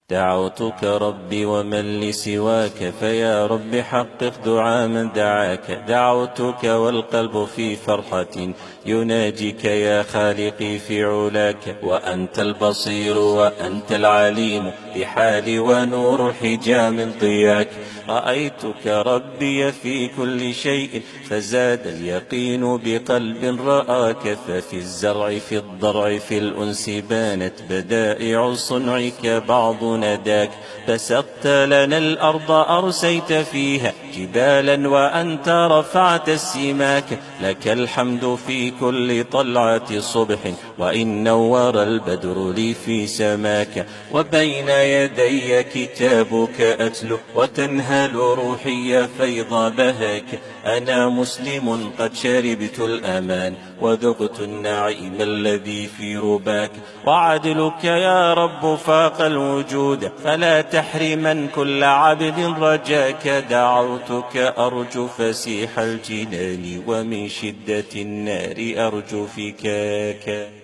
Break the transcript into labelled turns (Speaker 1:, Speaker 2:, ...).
Speaker 1: دعوتك ربي ومن لي سواك، فيا رب حقق دعاء من دعاك. دعوتك والقلب في فرحة يناجيك يا خالقي في علاك. وأنت البصير وأنت العليم بحالي، ونور حجام ضياك. رأيتك ربي في كل شيء فزاد اليقين بقلب رآك. ففي الزرع في الضرع في الأنس بانت بدائع صنعك بعض نداك. بسطت لنا الأرض أرسيت فيها جبالا وأنت رفعت السماك. لك الحمد في كل طلعة صبح وإن نور البدر لي في سماك. وبين يدي كتابك أتلو وتنهل روحي فيض بهاك. أنا مسلم قد شربت الأمان وذقت النعيم الذي في رباك. وعدلك يا رب فاق الوجود فلا تحرمن كل عبد رجاك. دعوتك أرجو فسيح الجنان ومن شدة النار أرجو فكاك.